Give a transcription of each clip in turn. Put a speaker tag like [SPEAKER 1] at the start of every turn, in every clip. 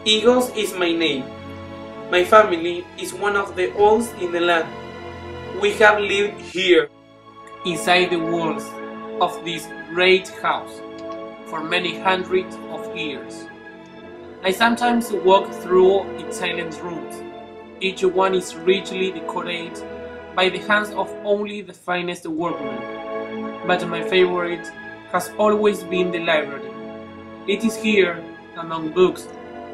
[SPEAKER 1] Eagles is my name. My family is one of the oldest in the land. We have lived here, inside the walls of this great house, for many hundreds of years. I sometimes walk through its silent rooms. Each one is richly decorated by the hands of only the finest workmen. But my favorite has always been the library. It is here, among books,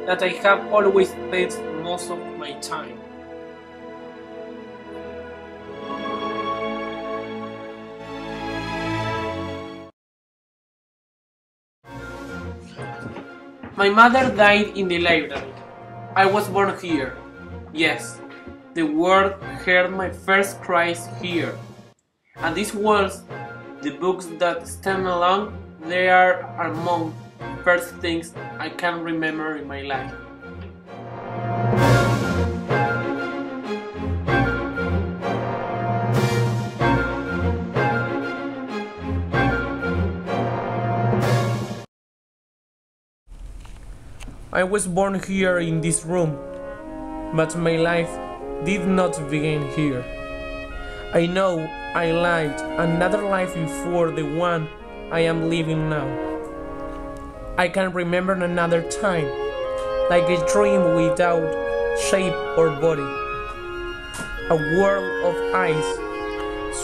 [SPEAKER 1] that I have always spent most of my time. My mother died in the library. I was born here. Yes, the world heard my first cries here. And these walls, the books that stand alone, they are among the first things I can remember in my life. I was born here in this room, but my life did not begin here. I know I lived another life before the one I am living now. I can remember another time, like a dream without shape or body. A world of eyes,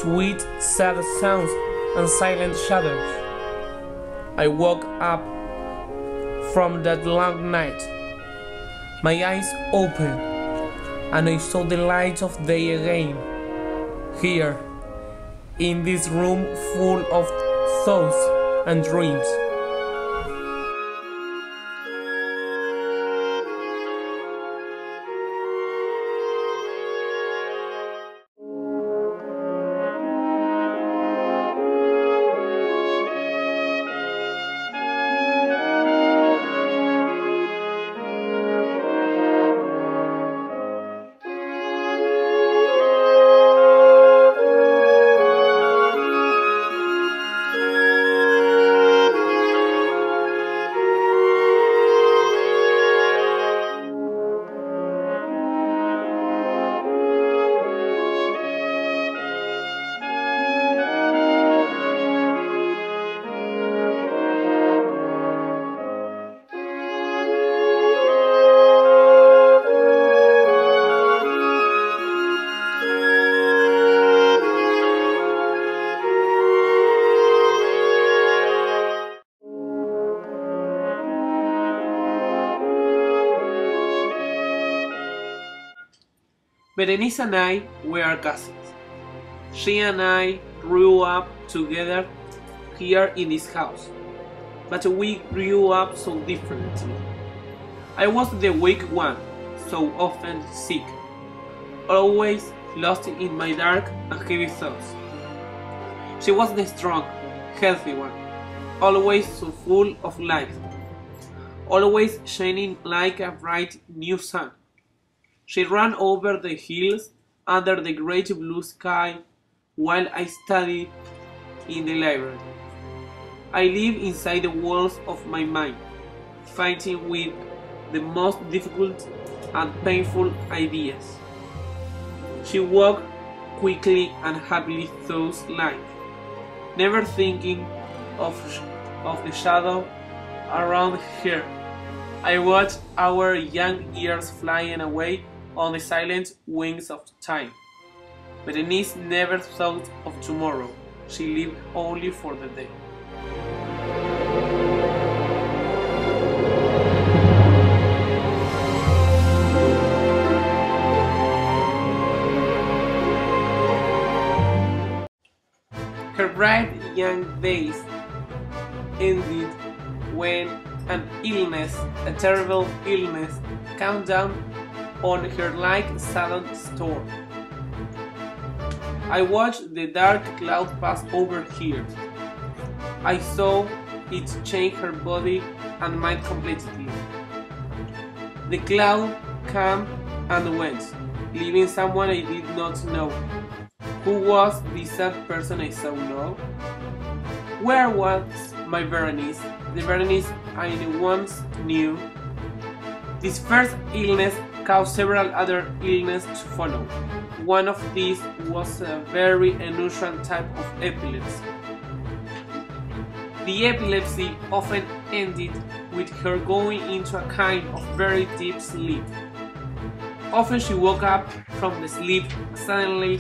[SPEAKER 1] sweet, sad sounds, and silent shadows. I woke up from that long night. My eyes opened, and I saw the light of day again. Here, in this room full of thoughts and dreams. Berenice and I were cousins. She and I grew up together here in this house, but we grew up so differently. I was the weak one, so often sick, always lost in my dark and heavy thoughts. She was the strong, healthy one, always so full of life, always shining like a bright new sun. She ran over the hills under the great blue sky while I studied in the library. I lived inside the walls of my mind, fighting with the most difficult and painful ideas. She walked quickly and happily through life, never thinking of the shadow around her. I watched our young years flying away on the silent wings of time. Berenice never thought of tomorrow. She lived only for the day. Her bright young days ended when an illness, a terrible illness, came down on her like a sudden storm. I watched the dark cloud pass over here. I saw it change her body and mind completely. The cloud came and went, leaving someone I did not know. Who was the sad person I saw now? Where was my Berenice, the Berenice I once knew? This first illness caused several other illnesses to follow. One of these was a very unusual type of epilepsy. The epilepsy often ended with her going into a kind of very deep sleep. Often she woke up from the sleep suddenly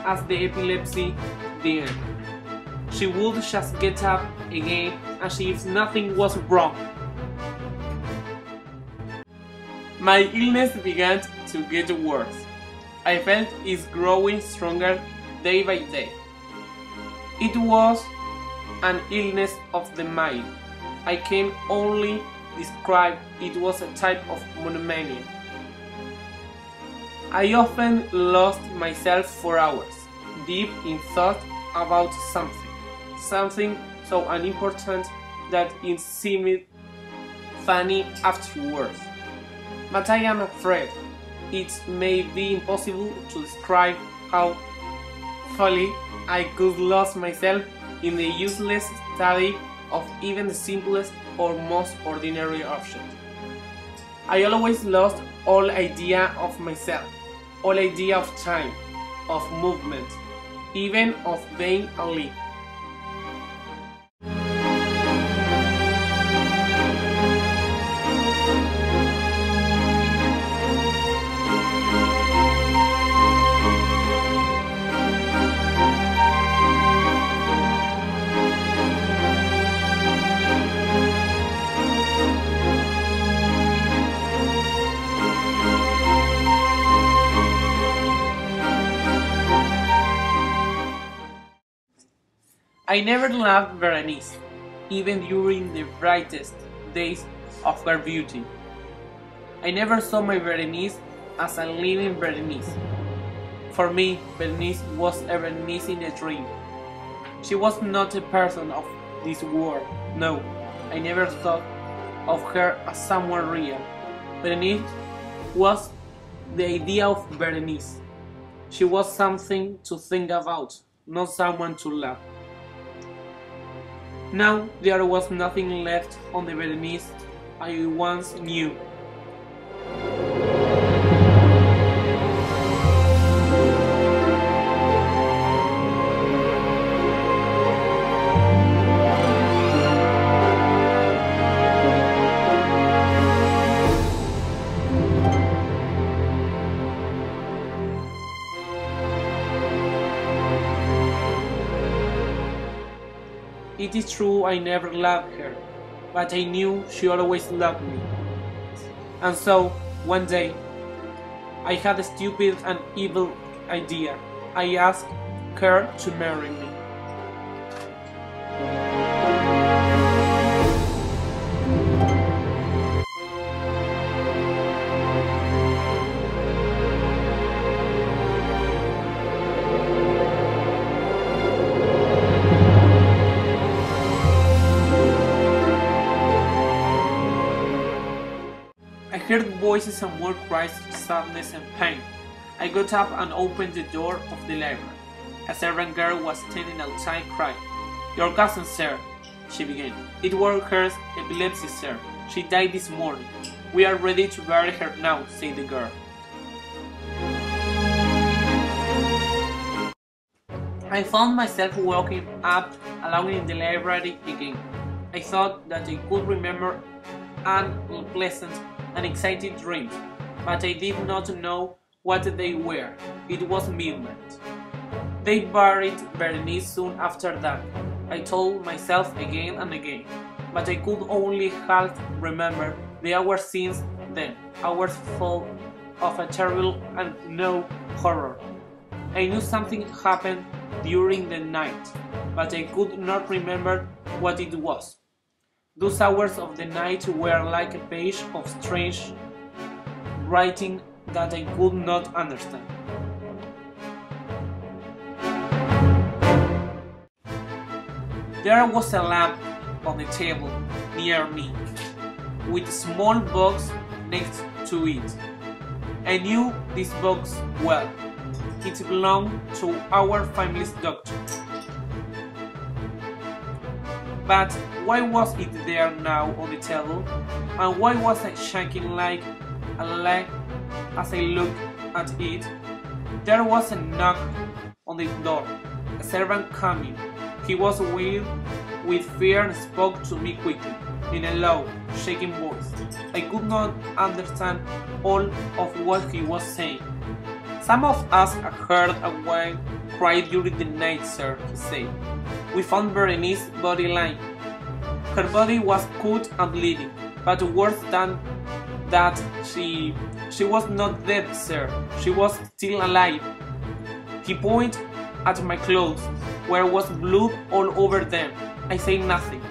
[SPEAKER 1] as the epilepsy began. She would just get up again as if nothing was wrong. My illness began to get worse. I felt it growing stronger day by day. It was an illness of the mind. I can only describe it was a type of monomania. I often lost myself for hours, deep in thought about something so unimportant that it seemed funny afterwards. But I am afraid it may be impossible to describe how fully I could lose myself in the useless study of even the simplest or most ordinary object. I always lost all idea of myself, all idea of time, of movement, even of being alive. I never loved Berenice, even during the brightest days of her beauty. I never saw my Berenice as a living Berenice. For me, Berenice was a Berenice in a dream. She was not a person of this world. No, I never thought of her as someone real. Berenice was the idea of Berenice. She was something to think about, not someone to love. Now there was nothing left on the Berenice I once knew. It is true I never loved her, but I knew she always loved me. And so, one day, I had a stupid and evil idea. I asked her to marry me. I heard voices and more cries of sadness and pain. I got up and opened the door of the library. A servant girl was standing outside crying. "Your cousin, sir," she began. "It was her epilepsy, sir. She died this morning. We are ready to bury her now," said the girl. I found myself walking up alone in the library again. I thought that I could remember unpleasant and exciting dreams, but I did not know what they were. It was midnight. They buried Berenice soon after that, I told myself again and again, but I could only half remember the hours since then, hours full of a terrible and no horror. I knew something happened during the night, but I could not remember what it was. Those hours of the night were like a page of strange writing that I could not understand. There was a lamp on the table near me, with a small box next to it. I knew this box well. It belonged to our family's doctor. But why was it there now on the table? And why was I shaking like a leg as I looked at it? There was a knock on the door. A servant coming. He was wild with fear and spoke to me quickly, in a low, shaking voice. I could not understand all of what he was saying. Some of us heard a woman cry during the night, sir, he said. We found Berenice's body lying. Her body was cut and bleeding, but worse than that, she was not dead, sir. She was still alive. He pointed at my clothes, where was blood all over them. I said nothing.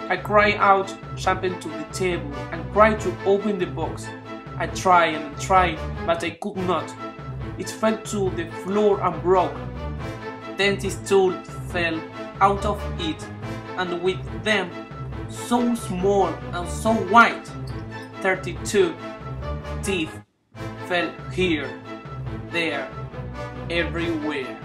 [SPEAKER 1] I cried out, jumping to the table, and tried to open the box. I tried and tried, but I could not. It fell to the floor and broke. Then the stool fell out of it, and with them, so small and so white, 32 teeth fell here, there, everywhere.